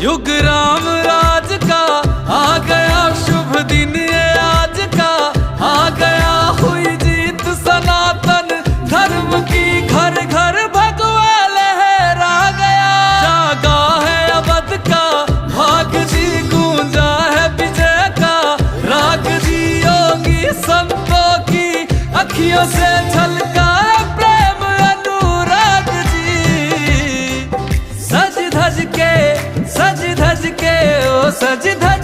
युग राम राज का आ गया शुभ दिन ये आज का, आ गया हुई जीत सनातन धर्म की, घर घर भगवा लहरा गया। जागा है अवध का भाग जी, गूंजा है विजय का राग जी, योगी संतों की अखियों से झलका प्रेम अनुराग जी। सज धज के ओ सज धज